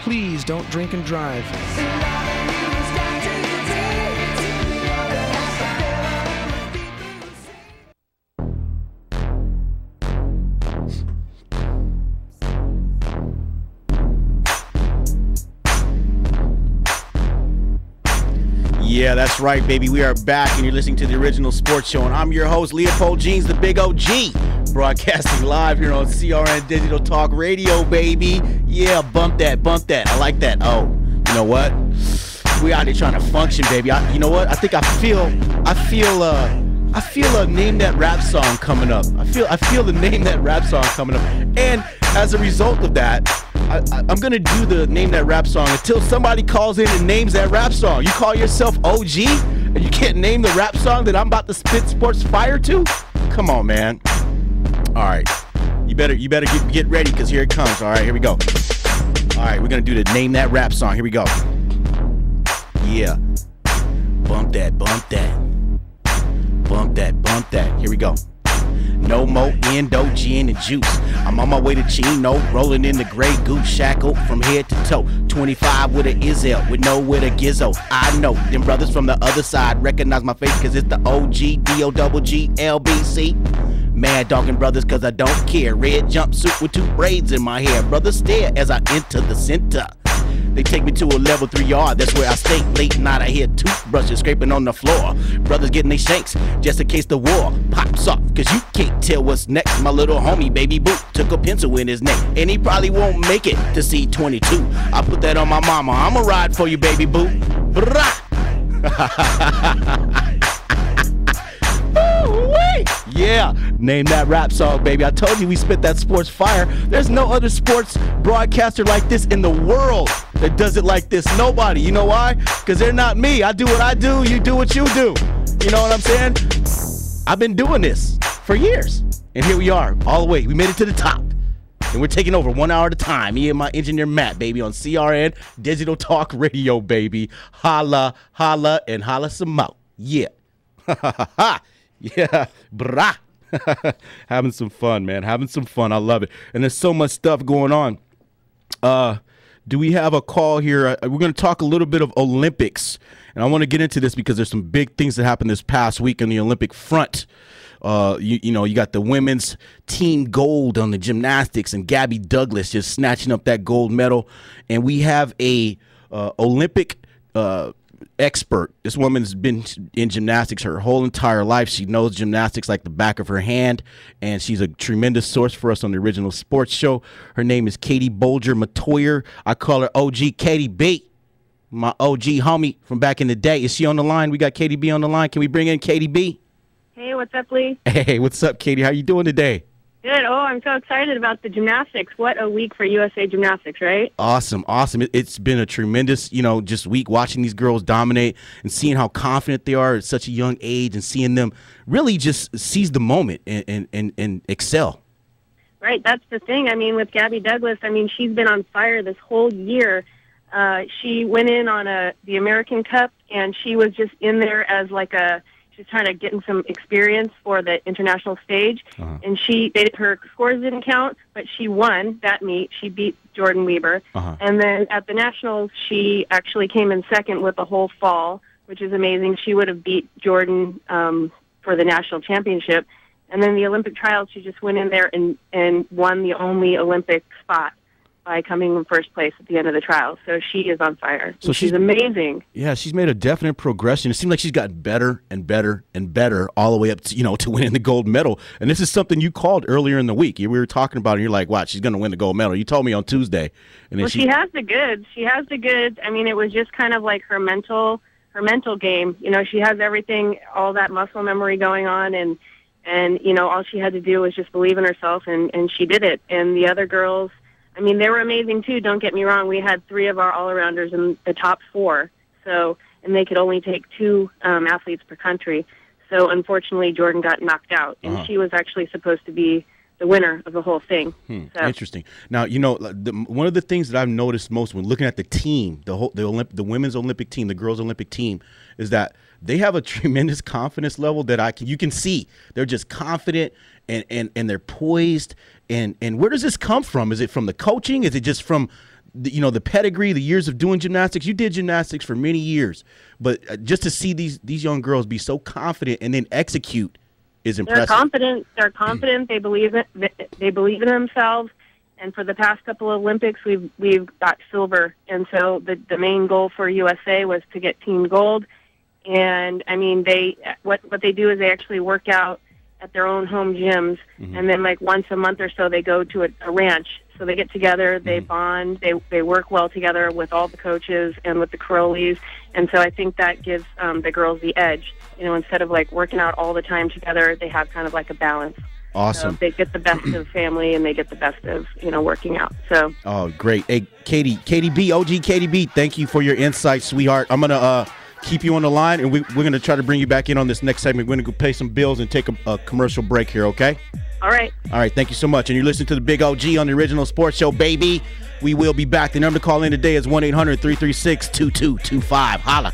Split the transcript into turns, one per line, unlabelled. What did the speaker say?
please don't drink and drive.
Yeah, that's right, baby. We are back, and you're listening to the Original Sports Show, and I'm your host, Leopold Jeans, the Big OG, broadcasting live here on CRN Digital Talk Radio, baby. Yeah, bump that. I like that. Oh, you know what? We out here trying to function, baby. You know what? I think I feel a Name That Rap song coming up. I feel the Name That Rap song coming up, and as a result of that, I'm going to do the Name That Rap song until somebody calls in and names that rap song. You call yourself OG and you can't name the rap song that I'm about to spit sports fire to? Come on, man. All right. You better get ready, because here it comes. All right, here we go. All right, we're going to do the Name That Rap song. Here we go. Yeah. Bump that. Bump that. Here we go. No more endo, gin, and juice. I'm on my way to Chino, rolling in the gray goose, shackled from head to toe. 25 with a Izzel, with nowhere to gizzo. I know them brothers from the other side recognize my face, cause it's the OG, DOGG, Mad dogging brothers, cause I don't care. Red jumpsuit with 2 braids in my hair. Brothers stare as I enter the center. They take me to a level 3 yard, that's where I stay. Late night I hear toothbrushes scraping on the floor. Brothers getting their shanks, just in case the war pops off, cause you can't tell what's next. My little homie, Baby Boot, took a pencil in his neck, and he probably won't make it to C22. I put that on my mama, I'ma ride for you, Baby Boot. Yeah, Name That Rap song, baby. I told you we spit that sports fire. There's no other sports broadcaster like this in the world that does it like this. Nobody. You know why? Because they're not me. I do what I do. You do what you do. You know what I'm saying? I've been doing this for years. And here we are, all the way. We made it to the top. And we're taking over 1 hour at a time. Me and my engineer, Matt, baby, on CRN Digital Talk Radio, baby. Holla, and holla some more. Yeah. Yeah, brah. Having some fun, man. Having some fun. I love it. And there's so much stuff going on. Do we have a call here? We're going to talk a little bit of Olympics. And I want to get into this because there's some big things that happened this past week on the Olympic front. You got the women's team gold on the gymnastics and Gabby Douglas just snatching up that gold medal. And we have a Olympic expert. This woman's been in gymnastics her whole entire life. She knows gymnastics like the back of her hand, and she's a tremendous source for us on the Original Sports Show. Her name is Katie Bolger-Matoyer. I call her OG Katie B, my OG homie from back in the day. Is she on the line? We got Katie B on the line. Can we bring in Katie B?
Hey, what's up, Lee?
Hey, what's up, Katie? How you doing today?
Good. Oh, I'm so excited about the gymnastics. What a week for USA Gymnastics, right?
Awesome. It's been a tremendous, just week watching these girls dominate and seeing how confident they are at such a young age and seeing them really just seize the moment and excel.
Right. That's the thing. I mean, with Gabby Douglas, she's been on fire this whole year. She went in on the American Cup, and she was just in there as she's trying to get in some experience for the international stage. Uh-huh. And her scores didn't count, but she won that meet. She beat Jordan Weber. Uh-huh. And then at the nationals, she actually came in second with the whole fall, which is amazing. She would have beat Jordan for the national championship. And then the Olympic trials, she just went in there and won the only Olympic spot by coming in first place at the end of the trials. So she is on fire. So she's amazing.
Yeah, she's made a definite progression. It seems like she's gotten better and better and better all the way up to, to winning the gold medal. And this is something you called earlier in the week. We were talking about it, and you're like, wow, she's going to win the gold medal. You told me on Tuesday. And then
she has the goods. She has the goods. It was just kind of like her mental game. She has everything, all that muscle memory going on, and all she had to do was just believe in herself, and she did it. And the other girls, they were amazing too, don't get me wrong. We had 3 of our all-arounders in the top 4, and they could only take 2 athletes per country. So unfortunately, Jordan got knocked out, and she was actually supposed to be the winner of the whole thing. So.
Interesting. Now, one of the things that I've noticed most when looking at the team, the women's Olympic team, the girls' Olympic team, is that they have a tremendous confidence level that you can see. They're just confident and they're poised. And where does this come from? Is it from the coaching? Is it just from the pedigree, the years of doing gymnastics. You did gymnastics for many years, but just to see these young girls be so confident and then execute is impressive.
They're confident. They believe it. They believe in themselves. And for the past couple of Olympics, we've got silver. And so the main goal for USA was to get team gold. And I mean, what they do is they actually work out at their own home gyms, and then like once a month or so they go to a ranch. So they get together, they bond, they work well together with all the coaches and with the Carolis. And so I think that gives the girls the edge. Instead of like working out all the time together, they have kind of like a balance.
Awesome.
So they get the best of family and they get the best of working out. So.
Oh, great. Hey, Katie B, OG Katie B, thank you for your insight, sweetheart. I'm gonna keep you on the line, and we're going to try to bring you back in on this next segment. We're going to go pay some bills and take a commercial break here, okay?
All right.
All right, thank you so much. And you're listening to the Big OG on the Original Sports Show, baby. We will be back. The number to call in today is 1-800-336-2225. Holla.